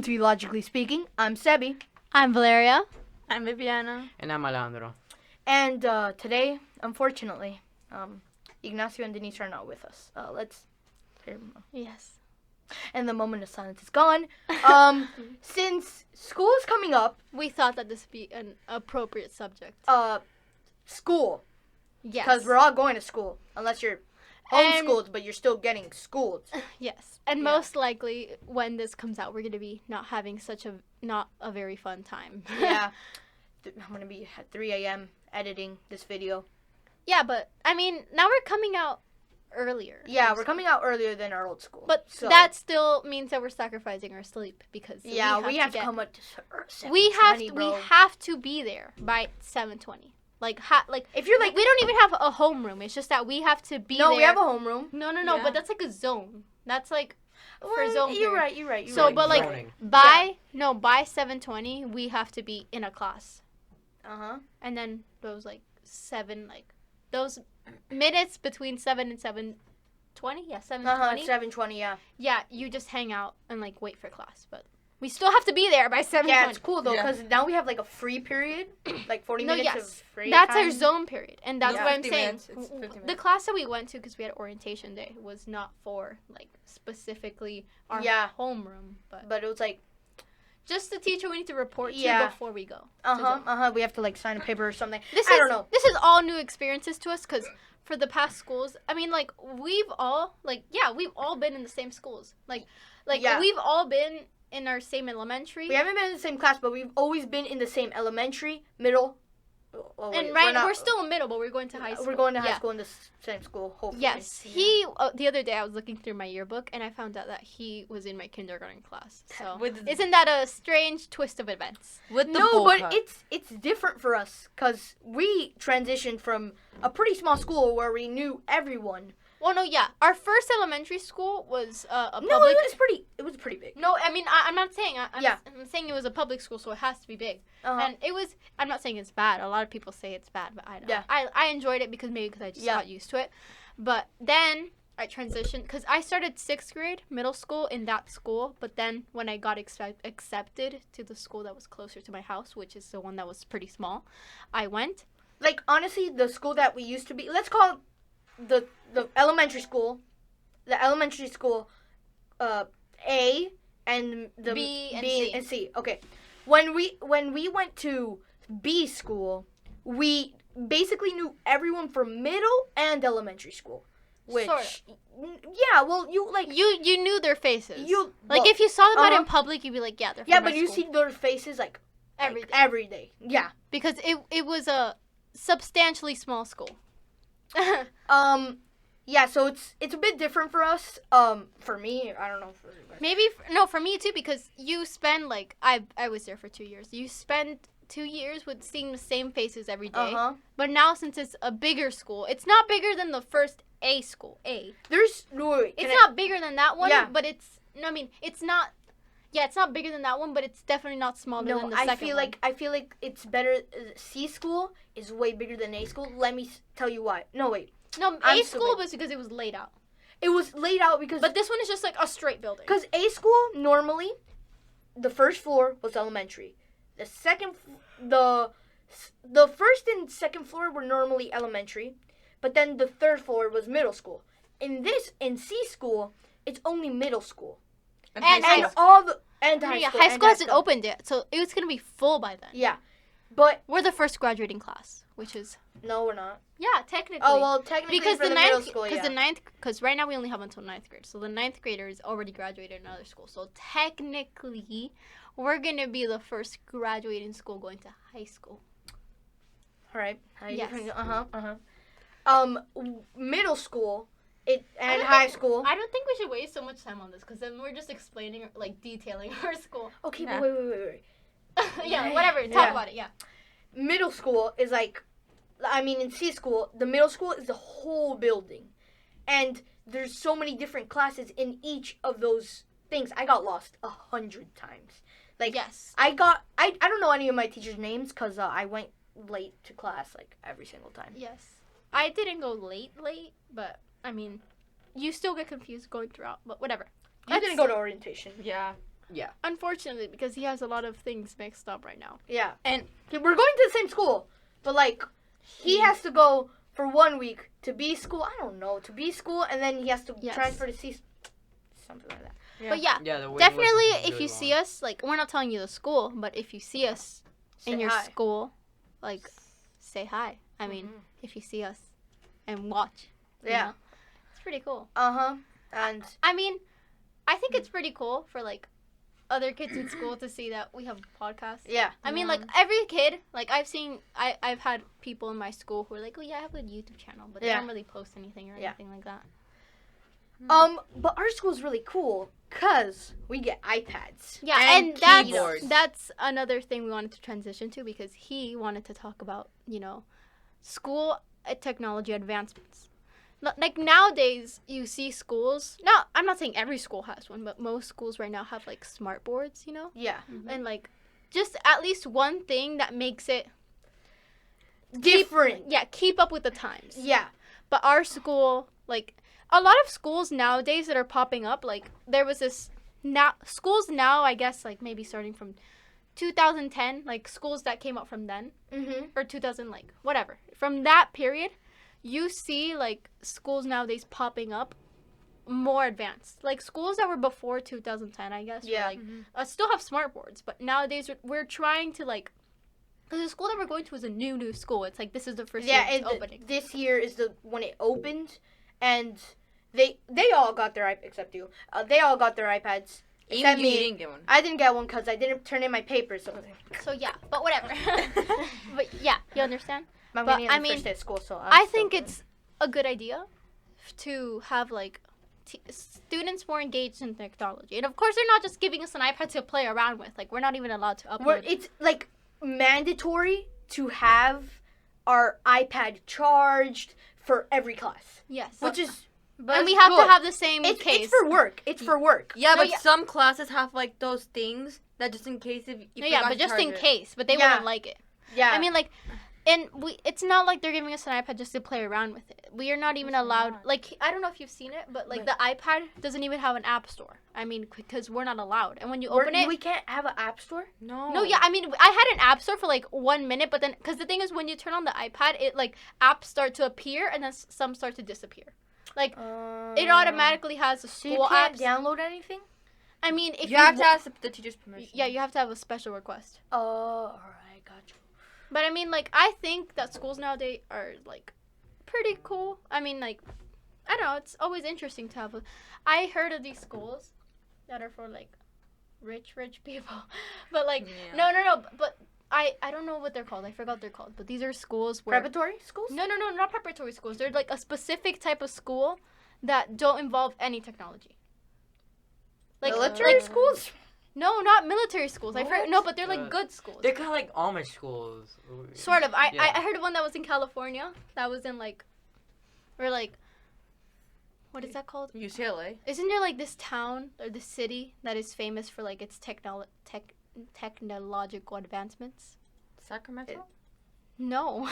Welcome to Illogically Speaking. I'm Sebi. I'm Valeria. I'm Viviana. And I'm Alejandro. And today, unfortunately, Ignacio and Denise are not with us. Let's hear them. Yes. And the moment of silence is gone. Since school is coming up, We thought that this would be an appropriate subject. school, Yes. because we're all going to school, unless you're homeschooled, but you're still getting schooled. Yes. And Yeah. most likely, when this comes out, we're going to be not having not a very fun time. Yeah. I'm going to be at 3 a.m. editing this video. Yeah, but, I mean, now we're coming out earlier. Yeah, we're coming out earlier than our old school. But so, that still means that we're sacrificing our sleep because we have to come up to 7:20, we bro. have to be there by 7:20. Like If you're like, we don't even have a homeroom. It's just that we have to be there. no, we have a homeroom. No, Yeah. but that's like a zone. That's like for Well, zone. You're period. right. So, right. but like Zoning. by 7:20, we have to be in a class, and then those those minutes between 7 and 7:20, 7:20. 7:20, yeah. Yeah, you just hang out and like wait for class, but we still have to be there by 7:20. Yeah, it's cool though, Yeah. because now we have like a free period, like 40 No, minutes yes. of free That's time. our zone period, and that's Yeah. what I'm 50 saying. minutes, it's 50 The minutes. class that we went to, because we had orientation day, was not for like specifically our Yeah. homeroom, but But it was like, just the teacher we need to report to Yeah. before we go. we have to like sign a paper or something. This I is, don't know. This is all new experiences to us, because for the past schools, I mean, like, we've all been in the same schools. Like Yeah. we've all been in our same elementary. We haven't been in the same class, but we've always been in the same elementary, middle. Oh, wait, and we're we're still in middle, but we're going to high school. We're going to high Yeah. school in the same school, hopefully. Yes, the other day I was looking through my yearbook and I found out that he was in my kindergarten class. So With the- isn't that a strange twist of events? With the No, bowl but cut. it's different for us, because we transitioned from a pretty small school where we knew everyone. Well, no, yeah, our first elementary school was a public. No, it was pretty big. No, I mean I'm not saying. Yeah. I'm saying it was a public school, so it has to be big. Uh-huh. And it was. I'm not saying it's bad. A lot of people say it's bad, but I don't. Yeah. I enjoyed it because I just Yeah. got used to it. But then I transitioned because I started 6th grade middle school in that school. But then when I got accepted to the school that was closer to my house, which is the one that was pretty small, I went. Like, honestly, the school that we used to be, let's call it the elementary school, A, and the B and B C. and C. Okay, when we went to B school, we basically knew everyone from middle and elementary school. Which, Sort yeah, well, you like, You knew their faces. you Like well, if you saw them out uh-huh. in public, you'd be like, yeah, they're from yeah, my but you school. see their faces like Every day. every day. Yeah. Because it was a substantially small school. Yeah, so it's a bit different for us. For me, I don't know. Maybe for me too, because you spend like I was there for 2 years. You spend 2 years with seeing the same faces every day. But now since it's a bigger school, it's not bigger than the first A school. A. There's no. Wait, It's not bigger than that one. Yeah. But it's not. Yeah, it's not bigger than that one, but it's definitely not smaller than No, the second one. I feel like it's better. C school is way bigger than A school. Let me tell you why. No, wait. No, I'm A school stupid. was because it was laid out. It was laid out because. But this one is just like a straight building. Because A school normally, the first floor was elementary. The first and second floor were normally elementary, but then the third floor was middle school. In C school, it's only middle school. And and- high And school. all the and high school. High and school hasn't opened yet, so it was gonna be full by then. Yeah, but We're the first graduating class, which is no, we're not. yeah, technically. Oh well, technically because for the middle ninth, school, yeah. because right now we only have until 9th grade, so the 9th graders already graduated in another school. So technically, we're gonna be the first graduating school going to high school. All right. Yes. Middle school, and don't high think- school. I don't think we should waste so much time on this, because then we're just explaining, like detailing our school. Okay, Yeah. but wait. Yeah, whatever. Talk Yeah. about it. Yeah. Middle school is like, I mean, in C school, the middle school is the whole building, and there's so many different classes in each of those things. I got lost 100 times. Like, Yes. I don't know any of my teachers' names because I went late to class like every single time. Yes. I didn't go late, but I mean, you still get confused going throughout. But whatever. You didn't go to orientation. Yeah. Yeah. Unfortunately, because he has a lot of things mixed up right now. Yeah. And we're going to the same school, but like he has to go for 1 week to B school. I don't know, to B school, and then he has to transfer to C. Something like that. Yeah. But yeah, the definitely really if you long. see us, like, we're not telling you the school, but if you see us in your school, like, say hi. I mean, if you see us and watch. You know? It's pretty cool. And I mean, I think it's pretty cool for, like, other kids in school to see that we have a podcast. Yeah. I mean, like, every kid, like, I've had people in my school who are like, oh, yeah, I have a YouTube channel, but they don't really post anything or anything like that. But our school's really cool because we get iPads. Yeah, and that's another thing we wanted to transition to because he wanted to talk about, school technology advancements. Like nowadays, you see schools. Now, I'm not saying every school has one, but most schools right now have like smart boards, Yeah. and like just at least one thing that makes it different. Keep up with the times. Yeah. But our school, like a lot of schools nowadays that are popping up, like there was this schools now, I guess, like maybe starting from 2010, like schools that came up from then, or 2000, like whatever. From that period, you see like schools nowadays popping up more advanced. Like schools that were before 2010, I guess, were, like still have smart boards, but nowadays we're trying to like. Because the school that we're going to is a new school. It's like this is the first year it's opening. This year is when it opened, and they all got their except you. They all got their iPads. Except me. Didn't get one. I didn't get one because I didn't turn in my papers. So yeah, but whatever. But yeah, you understand. But I mean, first day of school, so I think it's a good idea to have like students more engaged in technology, and of course they're not just giving us an iPad to play around with. Like we're not even allowed to upload. It's like mandatory to have our iPad charged for every class. Yes. Which is and we have to have the same case. It's for work. It's for work. Yeah, but some classes have like those things that just in case if you yeah, but just in case, but they wouldn't like it. Yeah. I mean like and it's not like they're giving us an iPad just to play around with it. We are not even allowed. Like I don't know if you've seen it, but like the iPad doesn't even have an app store. I mean, because we're not allowed. And when you open it, we can't have an app store. No, yeah. I mean, I had an app store for like 1 minute, but then because the thing is, when you turn on the iPad, it like apps start to appear and then some start to disappear. Like it automatically has the school so you can't apps. download anything. I mean, if you have to ask the teacher's permission. Yeah, you have to have a special request. Oh, all right, got you. But I mean, like, I think that schools nowadays are, like, pretty cool. I mean, like, I don't know. It's always interesting to have I heard of these schools that are for, like, rich people. But, like, no. But I don't know what they're called. I forgot what they're called. But these are schools where... Preparatory schools? No, not preparatory schools. They're, like, a specific type of school that don't involve any technology. Like, military schools? No, not military schools. No, but they're like good schools. They're kind of like Amish schools. Sort of. I heard of one that was in California. That was in like, or like, what is that called? UCLA. Isn't there like this town or this city that is famous for like its technological advancements? Sacramento. No.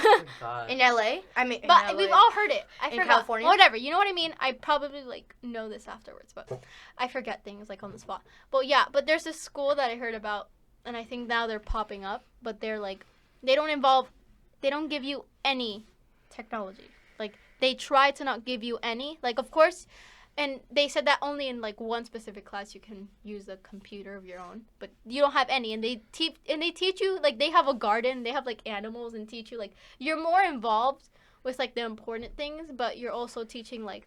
In LA? I mean, but we've all heard it. I forgot. California? Whatever. You know what I mean? I probably like know this afterwards, but I forget things like on the spot. But yeah, but there's this school that I heard about, and I think now they're popping up. But they're like, they don't give you any technology. Like they try to not give you any. Like of course. And they said that only in like one specific class you can use a computer of your own, but you don't have any. And they teach you like they have a garden, they have like animals, and teach you like you're more involved with like the important things, but you're also teaching like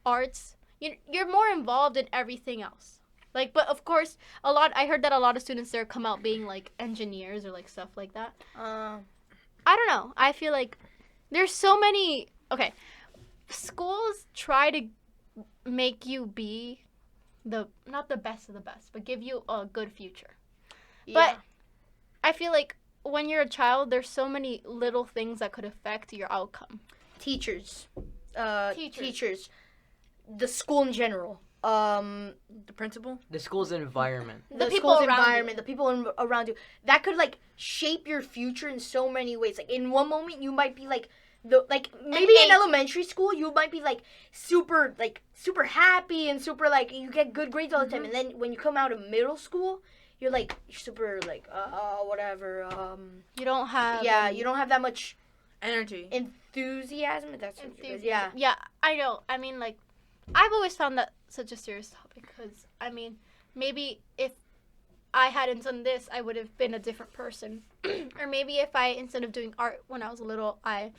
arts. You're more involved in everything else. Like, but of course, I heard that a lot of students there come out being like engineers or like stuff like that. I don't know. I feel like there's so many. Okay, schools try to make you be not the best of the best, but give you a good future. Yeah. But I feel like when you're a child, there's so many little things that could affect your outcome. Teachers. The school in general. The principal. The school's environment. The school's environment. The people around you. That could like shape your future in so many ways. Like in one moment, you might be like like maybe in eight. elementary school you might be like super happy and super like you get good grades all the time, and then when you come out of middle school you're like super like whatever You don't have you don't have that much Energy. enthusiasm. That's what it is. enthusiasm. Yeah, I know. I mean, like, I've always found that such a serious topic because, I mean, maybe if I hadn't done this, I would have been a different person. Or maybe if I, instead of doing art when I was little, I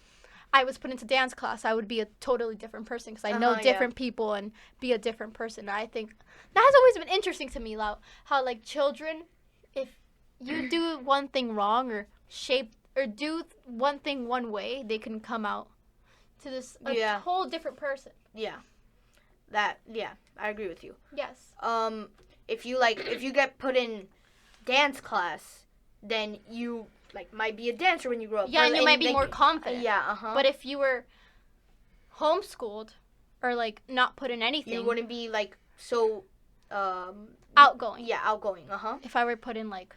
was put into dance class, I would be a totally different person because I know different people and be a different person. I think that has always been interesting to me, how like children, if you do one thing wrong or do one thing one way, they can come out to this whole different person. Yeah, I agree with you. Yes. If you get put in dance class, then you might be a dancer when you grow up. Yeah, and you might be more confident. Yeah, But if you were homeschooled or like not put in anything, you wouldn't be like so outgoing. Yeah, outgoing. If I were put in like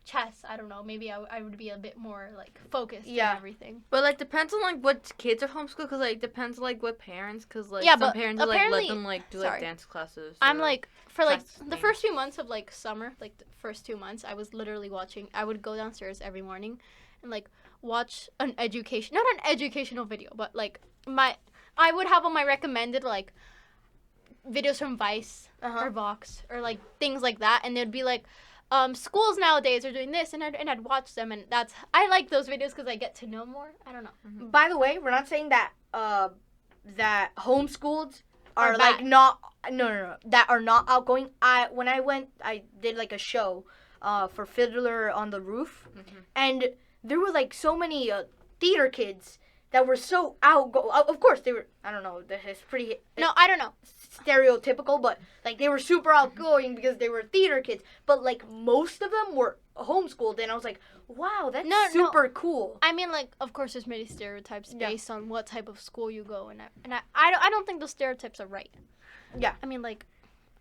chess, I don't know, maybe I would be a bit more like focused and everything. But like depends on like what kids are homeschooled, because like depends like what parents, because like yeah, some but parents will, like let apparently- them like do like dance classes. I'm or- like for like chess the things. first few months of like summer, like the first 2 months, I was literally watching. I would go downstairs every morning and like watch not an educational video, but like I would have on my recommended like videos from Vice or Vox or like things like that, and they'd be like, schools nowadays are doing this, and I'd watch them, and I like those videos because I get to know more. I don't know. By the way, we're not saying that that homeschooled are Are like bad. not no that are not outgoing. When I went, I did like a show for Fiddler on the Roof, and there were like so many theater kids that were so outgoing. Of course, they were. I don't know. It's pretty. No, I don't know. Stereotypical, but like they were super outgoing because they were theater kids. But like most of them were homeschooled, and I was like, wow, that's super cool. I mean, like, of course, there's many stereotypes based on what type of school you go, and I don't think those stereotypes are right. Yeah. I mean, like,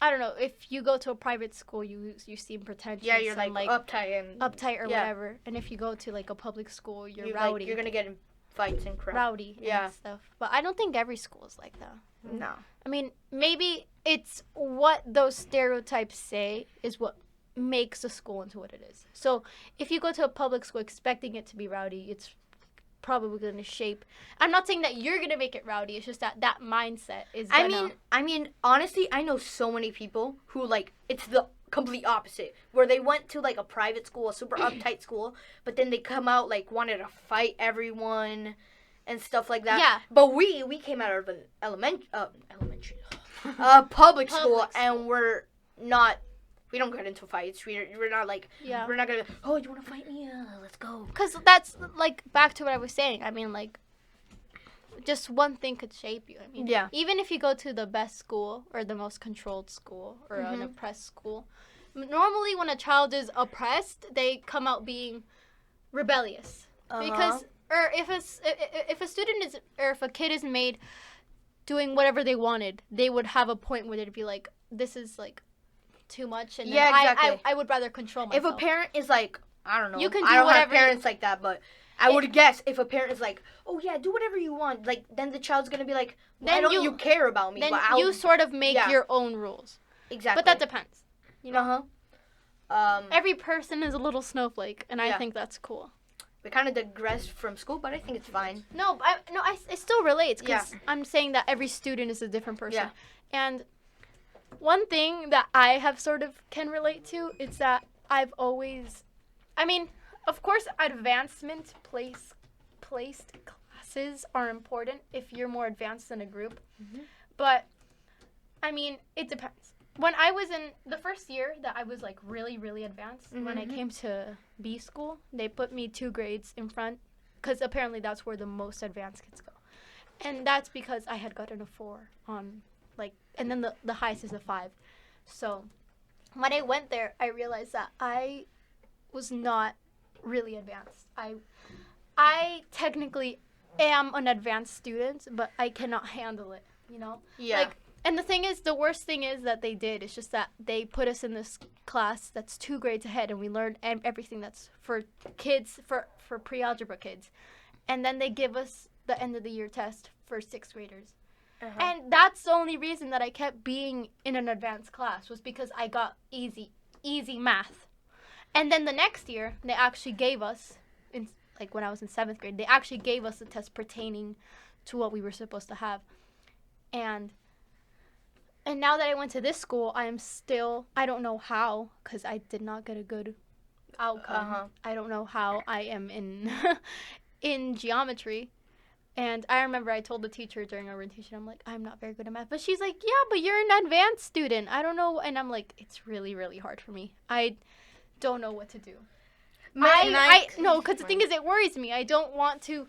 I don't know. If you go to a private school, you seem pretentious. Yeah, you're and, like uptight or whatever. And if you go to like a public school, you're rowdy. Like, you're gonna get in fights and crap. Rowdy and stuff. But I don't think every school is like that. No. I mean, maybe it's what those stereotypes say is what makes a school into what it is. So if you go to a public school expecting it to be rowdy, it's probably going to shape. I'm not saying that you're going to make it rowdy. It's just that mindset is gonna... I mean, honestly, I know so many people who like it's the complete opposite, where they went to like a private school, a super uptight school, but then they come out like wanted to fight everyone and stuff like that. Yeah. But we came out of an elementary public school, and we don't get into fights. We're not like we're not gonna. Oh, you want to fight me? Let's go. Because that's like back to what I was saying. I mean, like, just one thing could shape you. I mean, even if you go to the best school or the most controlled school or an oppressed school, normally when a child is oppressed, they come out being rebellious because, or if a student is, or if a kid is made doing whatever they wanted, they would have a point where they'd be like, this is like too much, and exactly. I would rather control myself. If a parent is like, I don't know, You can I do don't whatever have parents like that, but I would guess if a parent is like, oh yeah, do whatever you want, like then the child's gonna be like, why don't you care about me? Then But you sort of make your own rules. Exactly. But that depends. You know, every every person is a little snowflake, and I think that's cool. we kind of digressed from school, but I think it's fine. No, it still relates because I'm saying that every student is a different person. Yeah. And one thing that I have sort of can relate to is that I've always, I mean, of course, advancement placed classes are important if you're more advanced than a group. But, I mean, it depends. When I was in the first year that I was like really, really advanced, when I came to B school, they put me 2 grades in front because apparently that's where the most advanced kids go. And that's because I had gotten a 4 on like, and then the highest is a 5. So when I went there, I realized that I was not really advanced. I technically am an advanced student, but I cannot handle it, you know? Yeah. Like, and the worst thing is that they did. It's just that they put us in this class that's 2 grades ahead, and we learned everything that's for kids, for pre-algebra kids. and then they give us the end of the year test for 6th graders. Uh-huh. And that's the only reason that I kept being in an advanced class, was because I got easy math. And then the next year, they actually gave us, like when I was in 7th grade, they actually gave us a test pertaining to what we were supposed to have. And now that I went to this school, I don't know how, because I did not get a good outcome. I don't know how I am in geometry. And I remember I told the teacher during orientation, I'm like, I'm not very good at math. But she's like, yeah, but you're an advanced student. I don't know. And I'm like, it's really, really hard for me. I don't know what to do. No, because the thing is, it worries me. I don't want to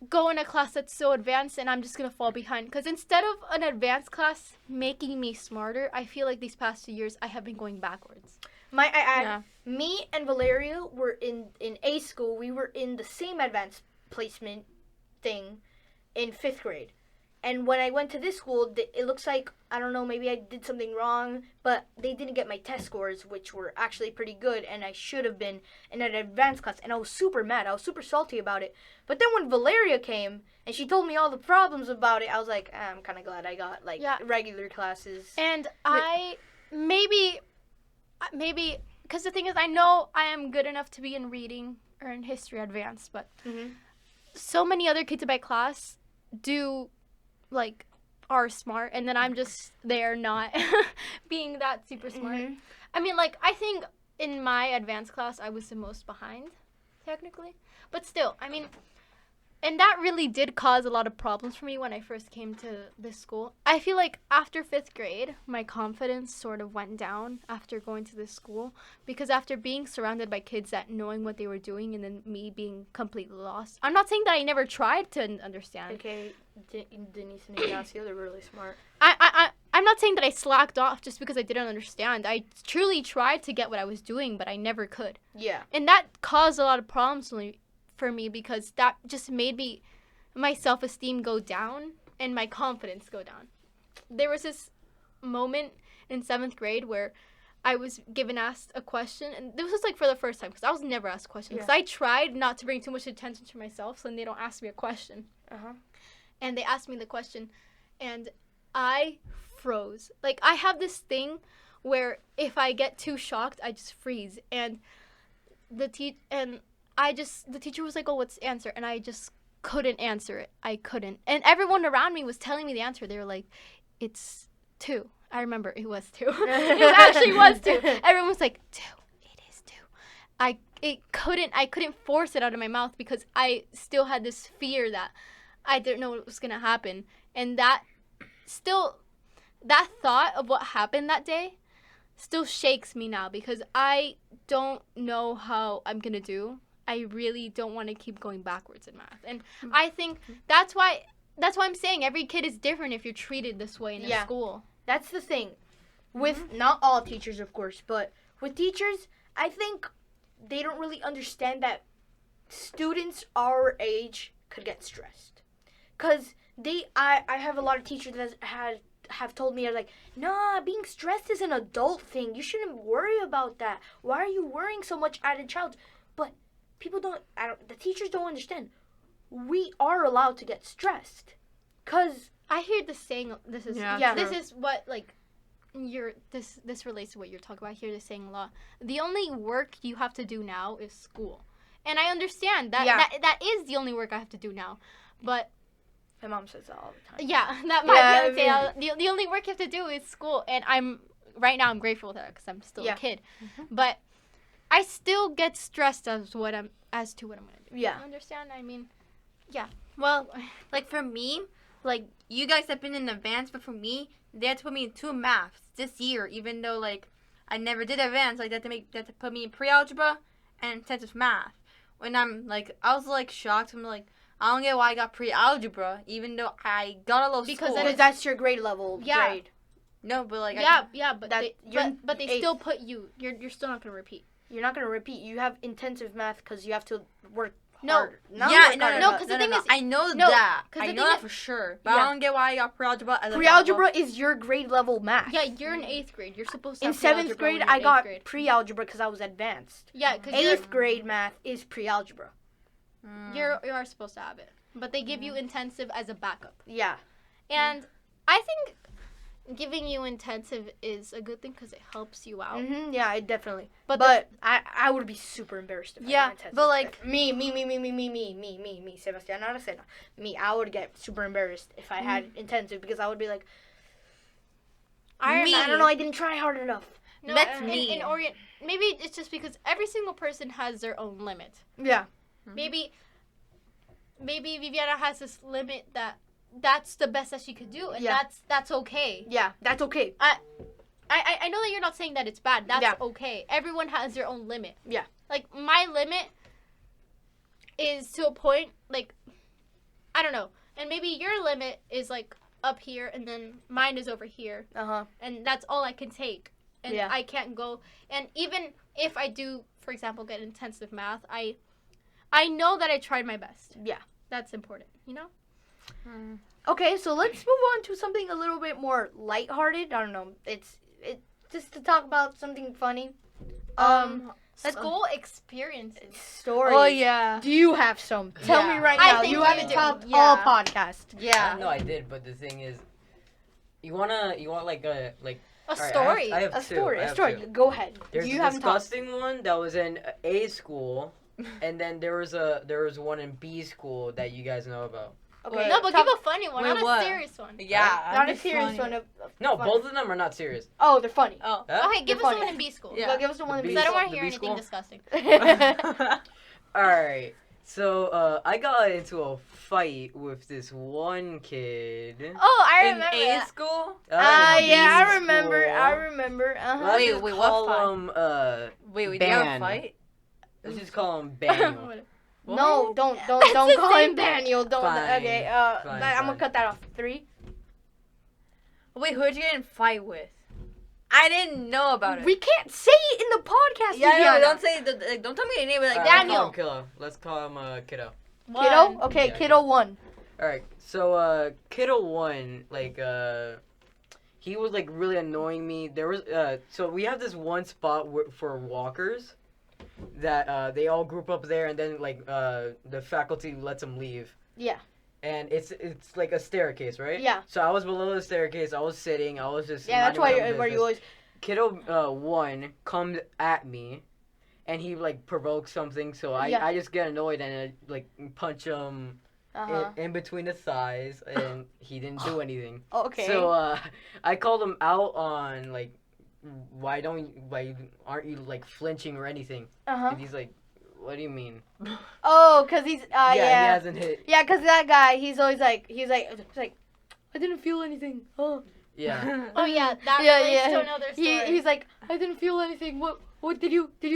go in a class that's so advanced and I'm just going to fall behind. Because instead of an advanced class making me smarter, I feel like these past 2 years I have been going backwards. Me and Valeria were in A school. We were in the same advanced placement thing in 5th grade. And when I went to this school, it looks like, I don't know, maybe I did something wrong, but they didn't get my test scores, which were actually pretty good, and I should have been in an advanced class, and I was super mad. I was super salty about it. But then when Valeria came, and she told me all the problems about it, I was like, I'm kind of glad I got, regular classes. And maybe, because the thing is, I know I am good enough to be in reading or in history advanced, but so many other kids in my class are smart, and then I'm just there not being that super smart. I mean, I think in my advanced class I was the most behind, technically. But still, I mean, and that really did cause a lot of problems for me when I first came to this school. I feel like after 5th grade, my confidence sort of went down after going to this school, because after being surrounded by kids that knowing what they were doing and then me being completely lost. I'm not saying that I never tried to understand. Okay, Denise and Ignacio, they're really smart. I'm not saying that I slacked off just because I didn't understand. I truly tried to get what I was doing, but I never could. Yeah. And that caused a lot of problems for me, because that just made my self-esteem go down and my confidence go down. There was this moment in 7th grade where I was asked a question, and this was for the first time, because I was never asked questions. Yeah. I tried not to bring too much attention to myself, so then they don't ask me a question. And they asked me the question, and I froze. I have this thing where if I get too shocked, I just freeze. And the teacher was like, oh, what's the answer? And I just couldn't answer it. I couldn't. And everyone around me was telling me the answer. They were like, it's 2. I remember it was 2. It actually was 2. Everyone was like, 2. It is 2. I couldn't force it out of my mouth because I still had this fear that I didn't know what was going to happen. And that thought of what happened that day still shakes me now, because I don't know how I'm going to do. I really don't want to keep going backwards in math. And I think that's why I'm saying every kid is different if you're treated this way in a school. That's the thing. With not all teachers, of course, but with teachers, I think they don't really understand that students our age could get stressed. Because I have a lot of teachers that have told me, nah, being stressed is an adult thing. You shouldn't worry about that. Why are you worrying so much as a child? But the teachers don't understand. We are allowed to get stressed. Because I hear the saying, this is what, this relates to what you're talking about. I hear this saying a lot. The only work you have to do now is school. And I understand that is the only work I have to do now. But my mom says that all the time. Yeah, that might be the only work you have to do is school. And I'm grateful for that because I'm still a kid. But I still get stressed as to what I'm going to do. Yeah. You understand? I mean, yeah. Well, for me, you guys have been in advance, but for me, they had to put me in 2 maths this year, even though, I never did advance. They had to put me in pre-algebra and intensive math. When I was, shocked. I'm like, I don't get why I got pre-algebra, even though I got a low score. Because that's your grade level grade. No, but, but they still put you. You're still not going to repeat. You're not going to repeat. You have intensive math because you have to work No. harder. No, because the thing is... I know that. I know that for sure. But I don't get why I got pre-algebra as a pre-algebra is your grade level math. Yeah, you're in 8th grade. You're supposed to in have 7th grade, I got pre-algebra because I was advanced. Yeah, because 8th grade math is pre-algebra. You are supposed to have it, but they give you intensive as a backup. Yeah. And I think giving you intensive is a good thing because it helps you out. Yeah, it definitely. But But I would be super embarrassed if I got intensive. but like me, Sebastian Aracena. Me, I would get super embarrassed if I had intensive because I would be like, I don't know, I didn't try hard enough. No, That's in, me. in Orient, maybe it's just because every single person has their own limit. Yeah. Maybe Viviana has this limit that's the best that she could do, and that's okay. Yeah, that's okay. I know that you're not saying that it's bad. That's Yeah. okay. Everyone has their own limit. Yeah. Like, my limit is to a point, like, I don't know. And maybe your limit is, like, up here, and then mine is over here. Uh-huh. And that's all I can take. And Yeah. I can't go. And even if I do, for example, get intensive math, I know that I tried my best. Yeah. That's important, you know? Okay, so let's move on to something a little bit more lighthearted. I don't know. It's just to talk about something funny. School experiences. Stories. oh yeah. Do you have some? Tell me right I now. think You you haven't do. talked Yeah. all podcast. Yeah. No, I did, but the thing is, you want like a like. A Alright, story. I have A two. story. I A have story. two. Go ahead. There's you a haven't talked. disgusting one that was in A school, and then there was one in B school that you guys know about. Okay. No, but talk- give a funny one, Wait, not what? a serious one. Yeah. not a serious one. No, Fun. both of them are not serious. Oh, they're funny. Oh. Huh? Okay, give us funny. the one in B school. Yeah. Go give us the one. The in B Because I don't want the to hear B anything school? disgusting. Alright, so I got into a fight with this one kid. Oh, I In remember A that. school? Ah, in yeah, B I remember. school. I remember. Uh-huh. Let's Wait, just what call fight? him, Wait, do you have a Ban. fight? let's just call him Daniel. No, don't That's the call same him thing. Daniel. Don't. Fine. Okay. Fine, I'm gonna fine. cut that off. 3. Wait, who'd you get in a fight with? I didn't know about it. We can't say it in the podcast. yeah, Viviana. don't say don't tell me your name. But like Alright, Daniel. Let's call him Kiddo. Kiddo. Okay, Yeah, Kiddo 1. Alright, so Kiddo 1, like he was like really annoying me. There was so we have this one spot for walkers that they all group up there, and then like the faculty lets them leave. Yeah. And it's like a staircase, right? Yeah. So I was below the staircase. I was sitting. I was just Yeah, that's minding my why own where you business. always. Kiddo 1 comes at me, and he like provokes something. So Yeah. I just get annoyed and I, like punch him Uh-huh. in between the thighs, and he didn't do anything. Okay. So I called him out on like why aren't you like flinching or anything? Uh-huh. And he's like, what do you mean? Oh, cause he's yeah, he yeah. hasn't hit. Yeah, cause that guy, he's always like, I didn't feel anything. Oh. Yeah. Oh yeah, that Yeah, relates yeah. to another story. He's like, I didn't feel anything. What did you did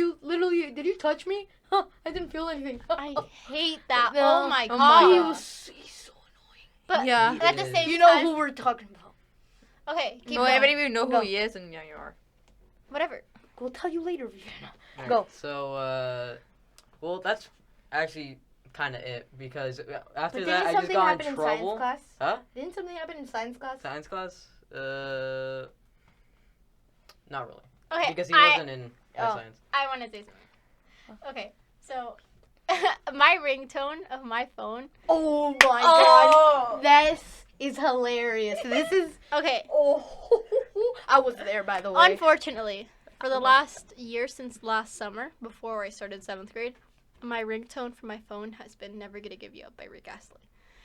you touch me? Huh, I didn't feel anything. I hate that. No. Oh my Oh god. my He's so annoying. But Yeah. at the He same You know time, who we're talking about. okay, keep No, going. I don't even know who Go. he is, and yeah, you are. Whatever. We'll tell you later, Vienna. Alright, Go. So well, that's actually kind of it because after But that didn't I just something got happen in in science trouble. class? Huh? Didn't something happen in science class? Science class? Not really. Okay, Because he I wasn't in Oh. science. want to say something. Okay, so my ringtone of my phone. Oh my Oh. god. This is hilarious. This is Okay, oh I was there by the way. unfortunately, for the last year since last summer, before I started 7th grade, my ringtone for my phone has been "Never Gonna Give You Up" by Rick Astley.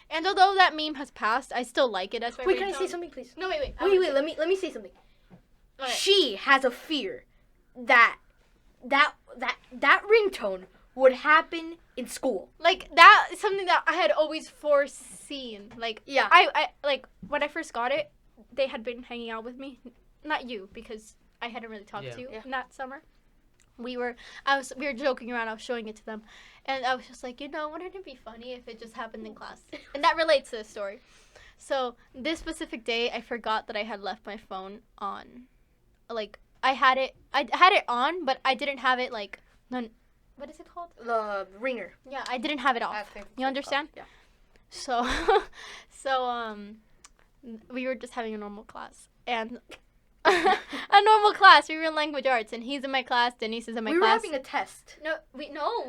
And although that meme has passed, I still like it as my Wait, ringtone. can I say something please? No, wait. Wait, let me say something. Okay. She has a fear that ringtone would happen in school. Like, that is something that I had always foreseen. Like, Yeah. I like, when I first got it, they had been hanging out with me. Not you, because I hadn't really talked Yeah. to you Yeah. in that summer. We were joking around, I was showing it to them. And I was just like, wouldn't it be funny if it just happened in class? And that relates to this story. So, this specific day, I forgot that I had left my phone on. Like, I had it on, but I didn't have it, like, what is it called? The ringer. Yeah, I didn't have it off. You understand? Yeah. So, we were just having a normal class, and a normal class. We were in language arts, and he's in my class. Denise is in my We were class. having a test. No.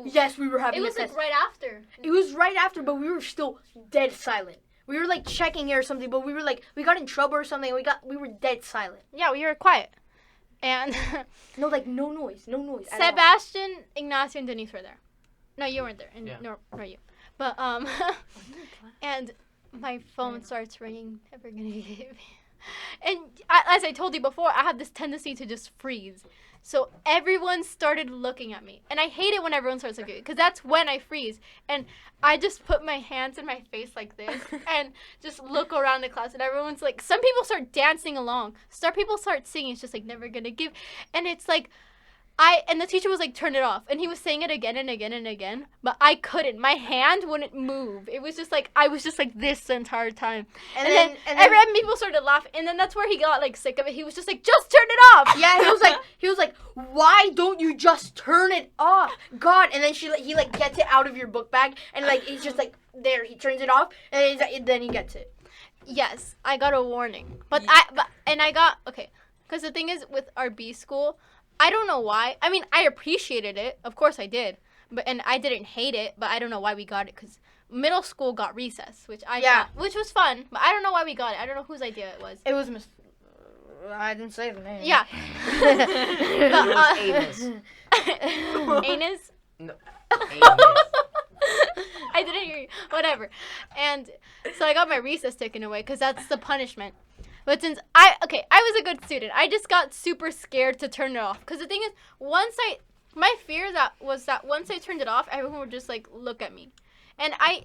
Yes, we were having It a was test. like right after. It was right after, but we were still dead silent. We were like checking it or something, but we were like, we got in trouble or something. We were dead silent. Yeah, we were quiet. And No, like no noise at all. Sebastian, Ignacio, and Denise were there. No, you weren't there. And Yeah. nor you. But and my phone starts ringing. Never gonna give me. And as I told you before, I have this tendency to just freeze. So everyone started looking at me. And I hate it when everyone starts looking at me, because that's when I freeze. And I just put my hands in my face like this and just look around the class. And everyone's like, some people start dancing along. People start singing. It's just like, never gonna give. And it's like, and the teacher was like, turn it off. And he was saying it again and again and again. But I couldn't. My hand wouldn't move. It was just like, I was just like this the entire time. And then people started laughing. And then that's where he got like sick of it. He was just like, just turn it off. Yeah, he was like, why don't you just turn it off? God. And then he like gets it out of your book bag. And like, he's just like, there. He turns it off. And then he gets it. Yes, I got a warning. But okay. Because the thing is, with our B school, I don't know why. I mean, I appreciated it. Of course I did. And I didn't hate it, but I don't know why we got it. Because middle school got recess, which was fun. But I don't know why we got it. I don't know whose idea it was. It was I didn't say the name. Yeah. Anus. Anus? No. I didn't hear you. Whatever. And so I got my recess taken away because that's the punishment. But since I was a good student, I just got super scared to turn it off. Because the thing is, my fear was that once I turned it off, everyone would just like look at me. And I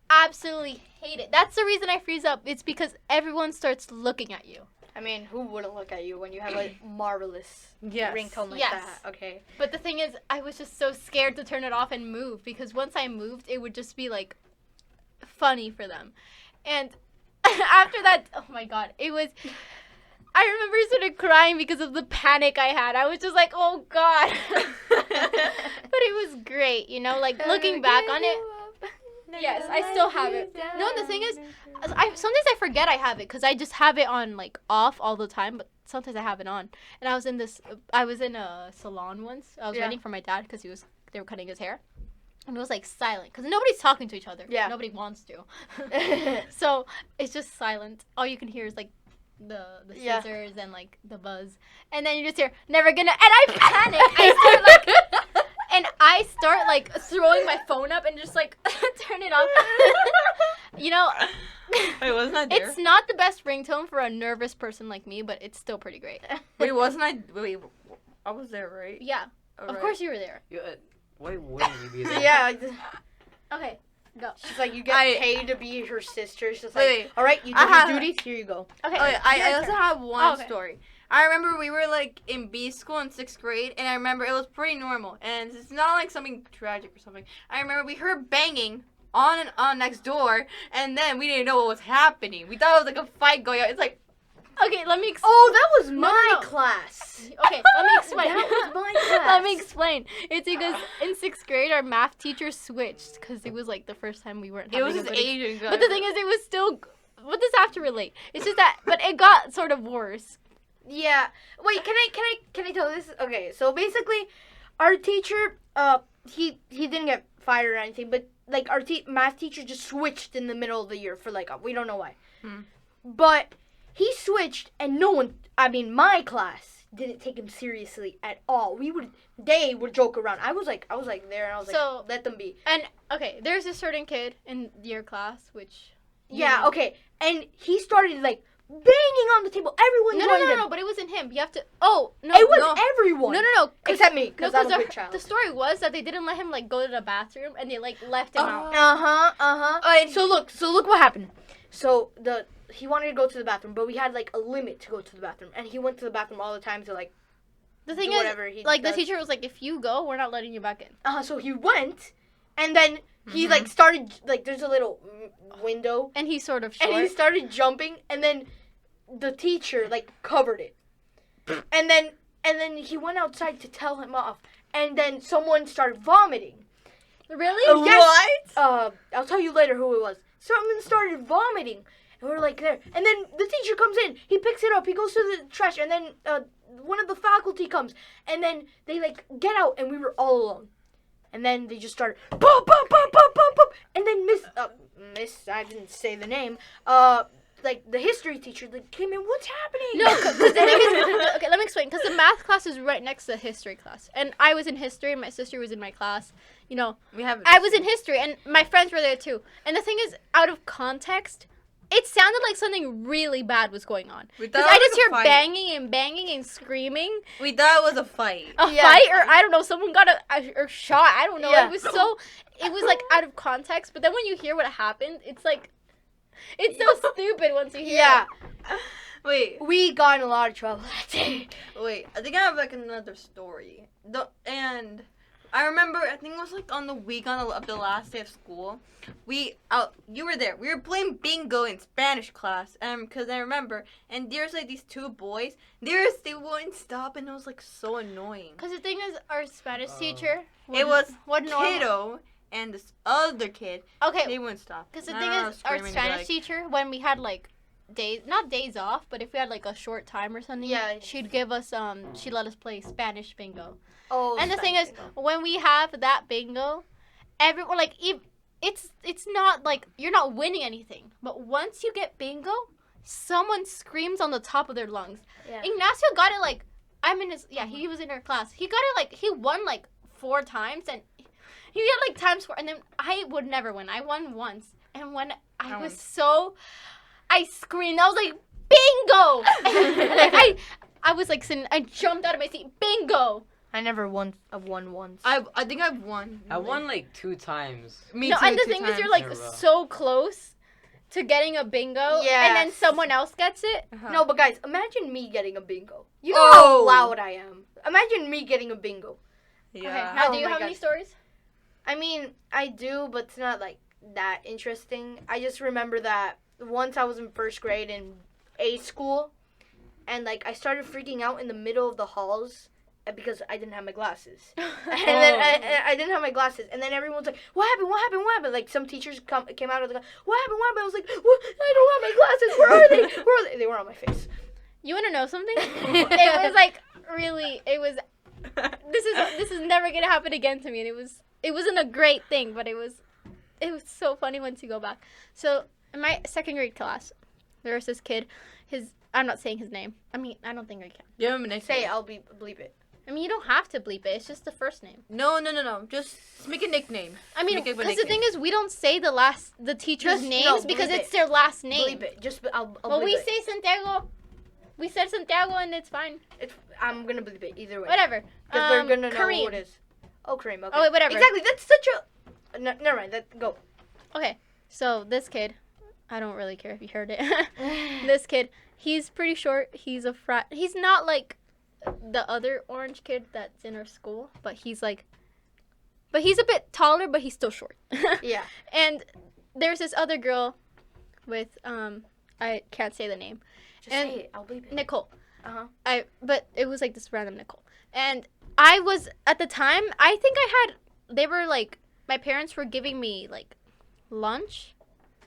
absolutely hate it. That's the reason I freeze up. It's because everyone starts looking at you. I mean, who wouldn't look at you when you have a marvelous ringtone like Yes. that? Okay. But the thing is, I was just so scared to turn it off and move. Because once I moved, it would just be like funny for them. And after that, oh my god, I remember I started crying because of the panic I had. I was just like, oh god. But it was great, like looking back on it. Yes, I still have it. No, the thing is, sometimes I forget I have it because I just have it on like off all the time, but sometimes I have it on. And I was in a salon once. I was waiting for my dad because they were cutting his hair. And it was like silent because nobody's talking to each other. Yeah. Nobody wants to. So it's just silent. All you can hear is like the scissors and like the buzz. And then you just hear, never gonna. And I panic. I start like throwing my phone up and just like turn it off. Wait, wasn't I there? It's not the best ringtone for a nervous person like me, but it's still pretty great. Wait, wasn't I? Wait, I was there, right? Yeah. All Of right. course you were there. Yeah, why wouldn't you be there? Yeah. Okay, go. She's like, you get paid to be her sister. She's just like, Wait. all right, you do your duties. Here you go. Okay. Oh, yeah, I also have one okay. story. I remember we were like in B school in 6th grade, and I remember it was pretty normal, and it's not like something tragic or something. I remember we heard banging on and on next door, and then we didn't know what was happening. We thought it was like a fight going on. It's like, Okay, let me Oh, that was my no. class. Okay, let me explain. That was my class. Let me explain. It's because in 6th grade, our math teacher switched because it was like the first time we weren't it having was a just buddy. Asian guy. But the thing is, it was still. What does that have to relate? It's just that, but it got sort of worse. Yeah. Wait, can I tell this? Okay, so basically, our teacher, he didn't get fired or anything, but like our math teacher just switched in the middle of the year for like we don't know why. But he switched, and my class didn't take him seriously at all. They would joke around. I was like there, and I was So- like, let them be. And okay, there's a certain kid in your class which. Yeah, okay, and he started like banging on the table. Everyone joined him. No, but it wasn't him. You have to. Oh no, It was no. everyone. No. Except me, because No, I'm a because good child. the story was that they didn't let him like go to the bathroom, and they like left him out. So look what happened. So he wanted to go to the bathroom, but we had like a limit to go to the bathroom, and he went to the bathroom all the time to like. The thing do is, whatever he like does. the teacher was like, if you go, we're not letting you back in. So he went, and then he like started like there's a little window, And he's sort of short. and he started jumping, and then the teacher like covered it, and then he went outside to tell him off, and then someone started vomiting. Really? Yes. I'll tell you later who it was. Someone started vomiting, And we're like there. And then the teacher comes in. He picks it up. He goes to the trash. And then one of the faculty comes. And then they like get out. And we were all alone. And then they just started. Boop, boop, boop, boop, boop, boop. And then Miss, I didn't say the name. Like the history teacher like came in. What's happening? No, because the thing is, okay, let me explain. Because the math class is right next to the history class, and I was in history, and my sister was in my class. You know, I was in history, and my friends were there too. And the thing is, out of context, it sounded like something really bad was going on. Because I just hear banging and screaming. We thought it was a fight. A fight, or I don't know, someone got a shot. I don't know. Yeah. It was like out of context. But then when you hear what happened, it's like, it's so stupid once you hear it. Wait, we got in a lot of trouble that day. wait. I think I have like another story. And I remember, I think it was like on the weekend of the last day of school. You were there. We were playing bingo in Spanish class. Because I remember, and there's like these two boys. They wouldn't stop, and it was like so annoying. Because the thing is, our Spanish teacher, It was normal. Kiddo and this other kid. Okay, They wouldn't stop. because the And thing I was is, our screaming, Spanish like, teacher, when we had like not days off, but if we had like a short time or something, she'd give us she'd let us play Spanish bingo. Oh, And the thing is, when we have that bingo, everyone like it's not like you're not winning anything, but once you get bingo, someone screams on the top of their lungs. Yeah. Ignacio got it like he was in our class. He got it like he won like 4 times, and he had like times 4, and then I would never win. I won once, and when I screamed. I was like, bingo! Like, I was like sitting. I jumped out of my seat. Bingo! I never won. I've won once. I think I've won. I won like 2 times. Me No, too. and the 2 thing is, times you're like in a row. so close to getting a bingo, Yes. and then someone else gets it. Uh-huh. No, but guys, imagine me getting a bingo. You know Oh. how loud I am. Imagine me getting a bingo. Yeah. Okay, now Oh do you my have any God. stories? I mean, I do, but it's not like that interesting. I just remember that once I was in first grade in A school, and like I started freaking out in the middle of the halls because I didn't have my glasses. And then I didn't have my glasses, and then everyone's like, "What happened? What happened? What happened?" Like some teachers came out of the class. What happened? What happened? I was like, "What? I don't have my glasses. Where are they? Where are they?" They were on my face. You want to know something? It was like really. It was. This is never gonna happen again to me, and it wasn't a great thing, but it was so funny once you go back. So in my 2nd grade class, there was this kid. I'm not saying his name. I mean, I don't think I can. Give him a nickname. Say, I'll bleep it. I mean, you don't have to bleep it. It's just the first name. No. Just make a nickname. I mean, Make it a because the nickname. thing is, we don't say the teachers' Just- names no, because bleep it's it. their last name. Bleep it. Just I'll Well, bleep we it. say Santiago. We said Santiago, and it's fine. I'm gonna bleep it either way. Whatever. Because they're gonna know Kareem. who it is. Oh, Kareem. Okay. Oh, wait, whatever. Exactly. That's such a. No, never mind. Go. Okay, so this kid, I don't really care if you heard it. This kid, he's pretty short. He's a frat. He's not like the other orange kid that's in our school, but he's a bit taller, but he's still short. Yeah. And there's this other girl with I can't say the name. Just And- say it. I'll bleep it. Nicole. Uh-huh. But it was like this random Nicole. And I was at the time, I think they were like, my parents were giving me like lunch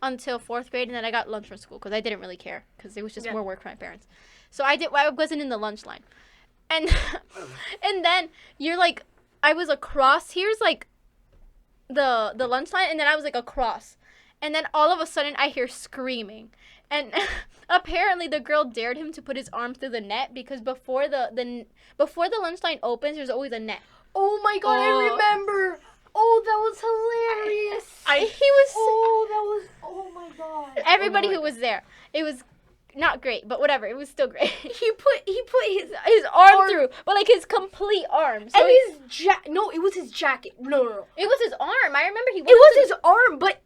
until 4th grade, and then I got lunch from school because I didn't really care because it was just more work for my parents. So I wasn't in the lunch line. And and then you're like, I was across, here's like the lunch line, and then I was like across. And then all of a sudden I hear screaming. And apparently the girl dared him to put his arm through the net because before the lunch line opens, there's always a net. Oh my God! I remember. Oh, that was hilarious. Oh my God. Everybody who was there. It was not great, but whatever. It was still great. He put his arm through, but like his complete arm. So and his no, it was his jacket. No. it was his arm. I remember It was his arm, but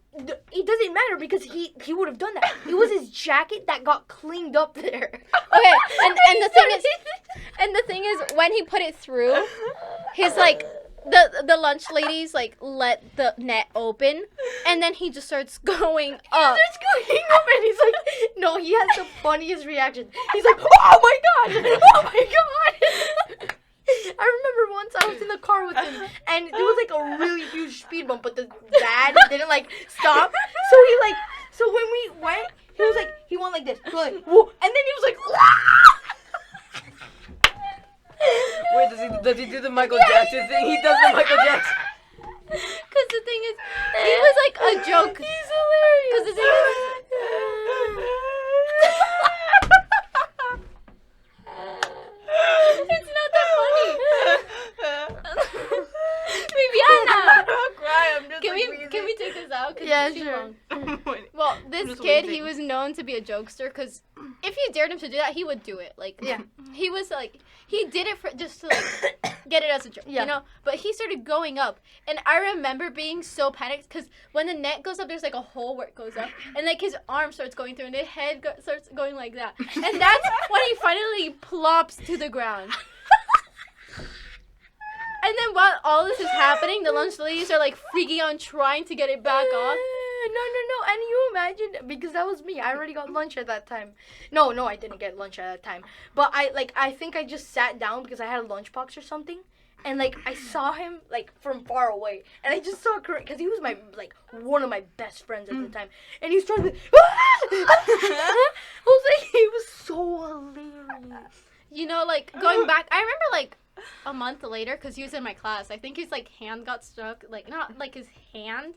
it doesn't matter because he would have done that. It was his jacket that got cleaned up there. Okay, and the thing is, when he put it through, his like the lunch ladies like let the net open, and then he just starts going up. He starts going up, and he's like, no, he has the funniest reaction. He's like, oh my God, oh my God. I remember once I was in the car with him, and there was like a really huge speed bump, but the dad didn't like stop, so So when we went, he went like this, like, whoa, and then he was like, Wait, does he do the Michael Jackson thing? He does the Michael Jackson. Because the thing is, he was like a joke. He's hilarious. Because the thing is, it's not that funny. Viviana, I'll cry. I'm just can we take this out? 'Cause Yeah, it's too sure. long. Well, this just kid, he waiting. was known to be a jokester because if you dared him to do that, he would do it. Like, Yeah. he was like, he did it for just to like get it as a joke, Yeah. you know. But he started going up, and I remember being so panicked because when the net goes up, there's like a hole where it goes up, and like his arm starts going through, and his head starts going like that, and that's when he finally plops to the ground. And then while all this is happening, the lunch ladies are like freaking out and trying to get it back off. No. And you imagine, because that was me. I already got lunch at that time. No, I didn't get lunch at that time. But I think I just sat down because I had a lunchbox or something. And like I saw him like from far away, and I just saw because he was one of my best friends at the time, and he was trying to. I was like, he was so hilarious. You know, like going back, I remember like a month later because he was in my class. I think his like hand got stuck, like not like his hand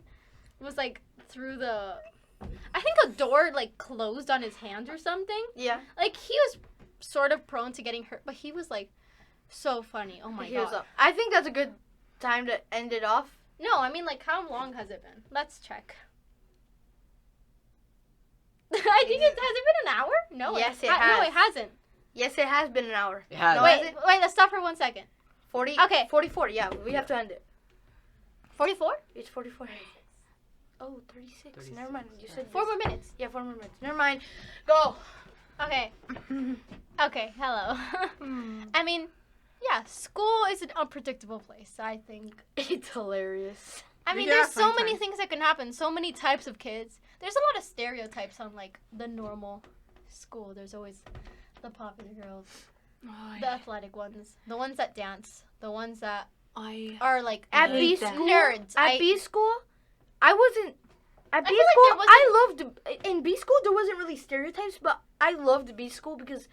was like through the. I think a door like closed on his hand or something. Yeah. Like he was sort of prone to getting hurt, but he was like so funny. Oh my He was god. up. I think that's a good time to end it off. No, I mean like how long has it been? Let's check. I think has it been an hour? No. Yes, it No, has. it hasn't. Yes, it has been an hour. It has. No, Wait, has it? let's stop for 1 second. 40. Okay. 44. Yeah, we have to end it. 44? It's 44. Oh, 36. 36. Never mind. You said 4 more minutes. Yeah, 4 more minutes. Never mind. Go. Okay. Okay, hello. I mean, yeah, school is an unpredictable place, I think. It's hilarious. I mean, Yeah, there's so fun many times. things that can happen, so many types of kids. There's a lot of stereotypes on, like, the normal school. There's always the popular girls, the athletic ones, the ones that dance, the ones that are, like, At B hate that. school, nerds. At B school, I wasn't. At B feel like school, there I loved. In B school, there wasn't really stereotypes, but I loved B school because,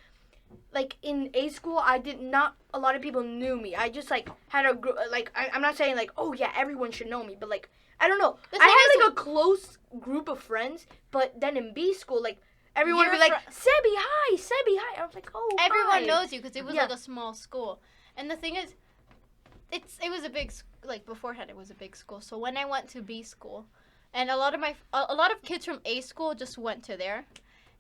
like, in A school, I did not. A lot of people knew me. I just like had a group. Like, I'm not saying like, oh yeah, everyone should know me, but like, I don't know. The I thing had is- like a close group of friends, but then in B school, like, everyone would be Your like, Sebi, hi, Sebi, hi. I was like, oh, everyone hi. knows you because it was, Yeah. like, a small school. And the thing is, it was a big, like, beforehand it was a big school. So when I went to B school, and a lot of kids from A school just went to there,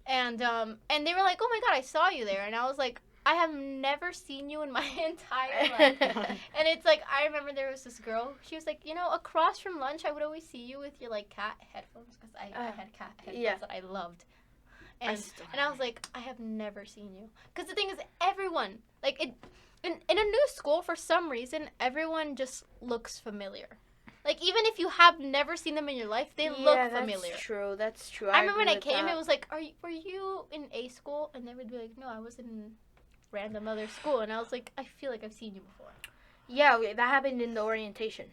and they were like, oh my god, I saw you there, and I was like, I have never seen you in my entire life. And it's like, I remember there was this girl, she was like, you know, across from lunch I would always see you with your like cat headphones, because I had cat headphones yeah. that I loved. I And still I was like, I have never seen you. Because the thing is, everyone, like, in a new school, for some reason, everyone just looks familiar. Like, even if you have never seen them in your life, they look familiar. That's true. That's true. I remember when I agree with came, that. it was like, were you in A school? And they would be like, no, I was in random other school. And I was like, I feel like I've seen you before. Yeah, that happened in the orientation.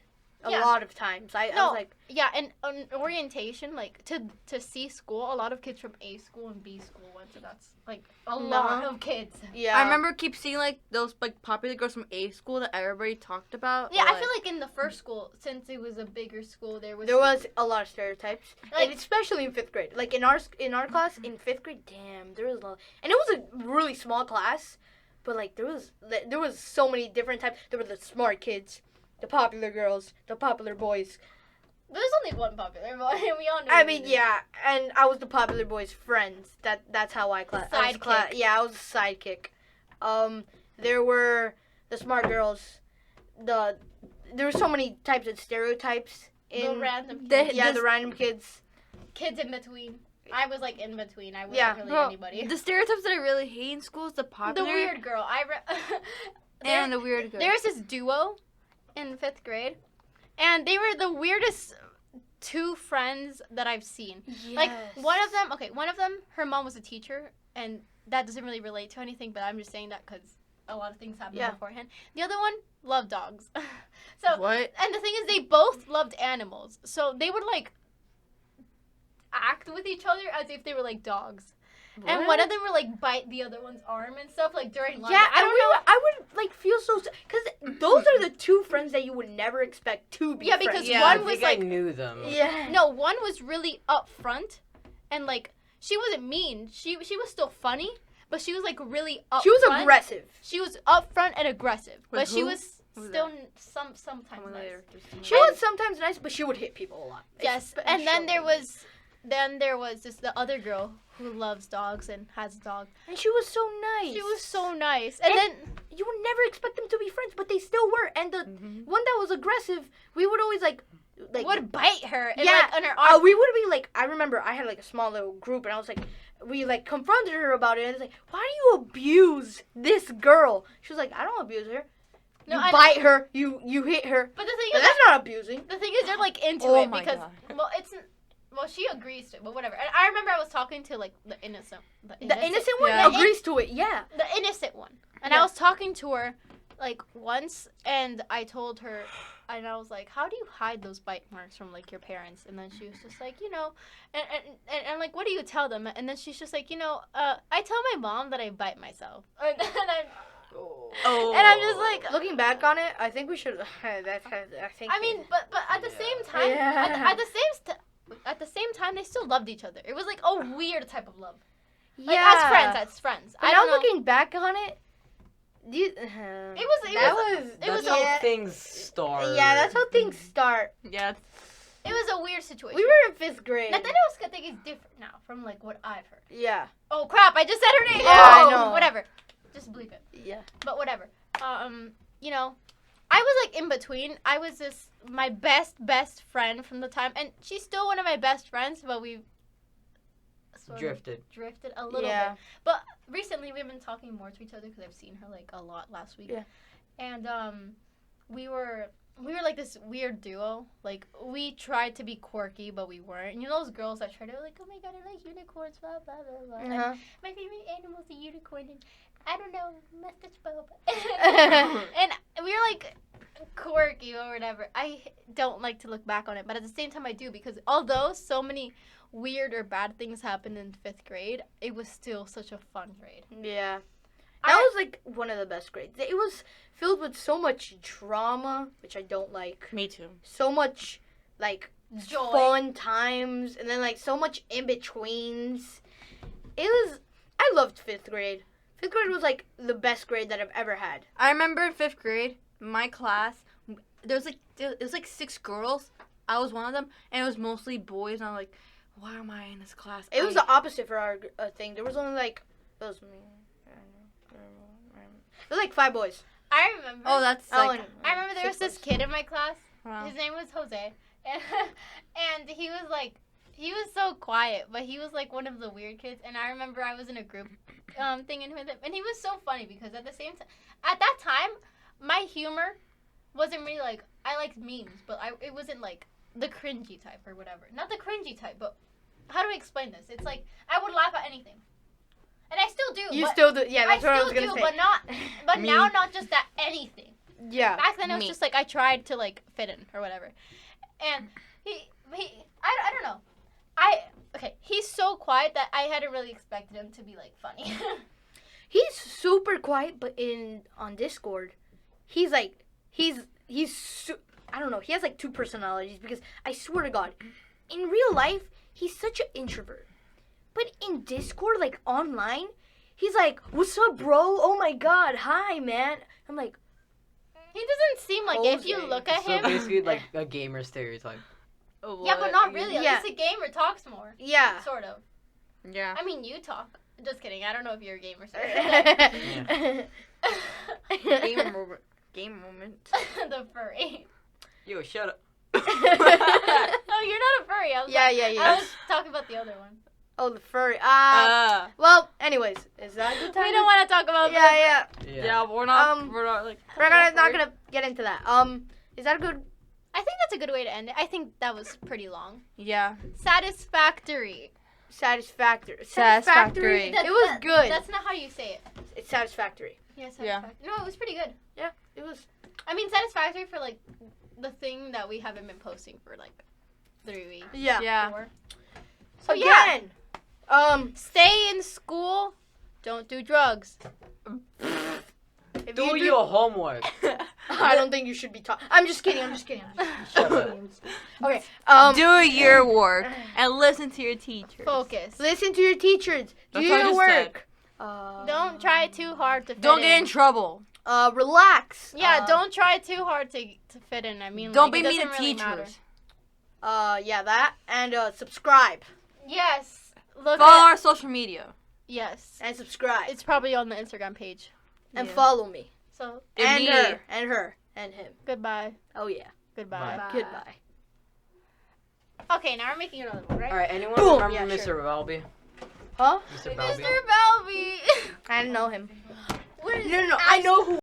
A Yeah. lot of times. I No. was like, Yeah, and on orientation, like, to C school, a lot of kids from A school and B school went, so that's, like, a lot of kids. yeah. I remember keep seeing like those like popular girls from A school that everybody talked about. Yeah, or, I feel like in the first school, since it was a bigger school, there was a lot of stereotypes, Like- and especially in 5th grade. Like in our class in 5th grade, damn, there was a lot. And it was a really small class, but like there was so many different types. There were the smart kids, the popular girls, the popular boys. There's only one popular boy, and we all know. I who mean, it is. yeah, and I was the popular boy's friend. That's how I class. Sidekick. Yeah, I was a sidekick. There were the smart girls. There were so many types of stereotypes The in random the- kids. the random kids. Kids in between. I was like in between. I wasn't Yeah. really Well, anybody. the stereotypes that I really hate in school is the The popular weird girl. and the weird girl. There's this duo in 5th grade, and they were the weirdest two friends that I've seen. Like, one of them, her mom was a teacher, and that doesn't really relate to anything, but I'm just saying that because a lot of things happened Yeah. beforehand. The other one loved dogs. So, What? and the thing is, they both loved animals. So they would, like, act with each other as if they were like dogs. And one of them would like bite the other one's arm and stuff like during lunch. Yeah, I don't know. I would like feel so because those are the two friends that you would never expect to be. Yeah, friends. because I one think was I like knew them. Yeah. no, one was really upfront, and like she wasn't mean. She was still funny, but she was like really upfront. She was aggressive. She was upfront and aggressive, but she who? was Who was still that? sometimes Someone nice. later. She was sometimes nice, but she would hit people a lot. Yes, and then Especially. there was this the other girl who loves dogs and has a dog. And she was so nice. She was so nice, and And then you would never expect them to be friends, but they still were. And the one that was aggressive, we would always like would bite her. And, Yeah, like, on her arm. we would be like, I remember I had like a small little group, and I was like, we like confronted her about it, and it's like, why do you abuse this girl? She was like, I don't abuse her. No, You I bite her, you hit her. But the thing But is, that's not abusing. the thing is, they're like into Oh it my because God. well, she agrees to it, but whatever. And I remember I was talking to like the innocent The innocent one Yeah. agrees to it, yeah. the innocent one, and Yeah. I was talking to her like once, and I told her, and I was like, how do you hide those bite marks from like your parents? And then she was just like, and like, what do you tell them? And then she's just like, I tell my mom that I bite myself, and Oh. I'm just like, Looking back on it, I think we should. I think. I mean, but at the same time, Yeah. at the same time, they still loved each other. It was like a weird type of love. Like, yeah. as friends. But I now don't know. looking back on it, It was That's how yeah. things start. Yeah, that's how things start. Yeah. It was a weird situation. We were in 5th grade. Nathaniel Skatek is different now from like what I've heard. Yeah. Oh crap! I just said her name. Yeah, oh, I know. Whatever. Just bleep it. Yeah. But whatever. I was like in between. I was my best friend from the time, and she's still one of my best friends, but we sort of drifted a little Yeah. bit. But recently we've been talking more to each other because I've seen her like a lot last week. Yeah. And we were like this weird duo. Like we tried to be quirky, but we weren't. You know those girls that try to like, oh my god, I like unicorns, blah blah blah blah. And Uh-huh. my favorite animal is a unicorn, and I don't know, mustache bob. And we were like quirky or whatever. I don't like to look back on it, but at the same time I do, because although so many weird or bad things happened in 5th grade, it was still such a fun grade. Yeah. That was like one of the best grades. It was filled with so much drama, which I don't like. Me too. So much like Joy. fun times, and then like so much in betweens. I loved 5th grade. 5th grade was like the best grade that I've ever had. I remember in 5th grade, my class, it was like 6 girls. I was one of them, and it was mostly boys. And I'm like, why am I in this class? It was the opposite for our thing. There was only like it was like 5 boys. I remember. Oh, that's like. and- I remember there was 6 this boys. kid in my class. Wow. His name was Jose, and he was so quiet, but he was like one of the weird kids. And I remember I was in a group thing with him, and he was so funny because at that time, my humor wasn't really like, I liked memes, but it wasn't like the cringy type or whatever. Not the cringy type, but how do I explain this? It's like I would laugh at anything, and I still do. You but still do, yeah. That's I what I still was gonna do, say. but not. But Me. now, not just at anything. Yeah. Back then, it was Me. just like I tried to like fit in or whatever, and I don't know. He's so quiet that I hadn't really expected him to be like funny. He's super quiet, but on Discord, he's like I don't know. He has like 2 personalities, because I swear to God, in real life he's such an introvert, but in Discord, like online, he's like, "What's up, bro? Oh my God, hi, man." I'm like, He doesn't seem like it. If you Jose. look at So him. basically, like a gamer stereotype. Yeah, but not really. At Yeah. least a gamer talks more. yeah. Sort of. Yeah. I mean, you talk. Just kidding. I don't know if you're a gamer. Game moment. The furry. Yo, shut up. Oh, you're not a furry. I was Yeah, like, yeah, I yeah. was talking about the other one. Oh, the furry. Uh, Well, anyways, is that the time? We don't want to talk about Yeah, yeah. yeah, we're not like. We're not gonna get into that. Is that a good? I think that's a good way to end it. I think that was pretty long. Yeah. Satisfactory. Satisfactory. Satisfactory. That- It was that- good. That's not how you say it. It's satisfactory. Yeah, Yeah. satisfactory. No, it was pretty good. Yeah, it was. I mean, satisfactory for like the thing that we haven't been posting for like 3 weeks. Yeah. Yeah. 4. So yeah, Again. stay in school. Don't do drugs. If Do you your homework. I don't think you should be taught. I'm just kidding. Shut up. Okay. Do your work and listen to your teachers. Focus. Listen to your teachers. Do That's what I your just work. Don't try too hard to fit Don't in. get in trouble. Relax. Yeah, don't try too hard to fit in. I mean, Don't like, be it mean to doesn't really matter. teachers. Yeah, that and subscribe Yes. Look Follow at, our social media. yes. and subscribe It's probably on the Instagram page. and Yeah. follow me So and me. her and him. goodbye. Oh yeah. Goodbye. Bye. Goodbye. Okay, now we're making another one, right? All right, anyone Boom. remember Yeah, Mr. sure. Balby? Huh? Mr. Balby. Mr. Belby. I don't know him. What is No. I know who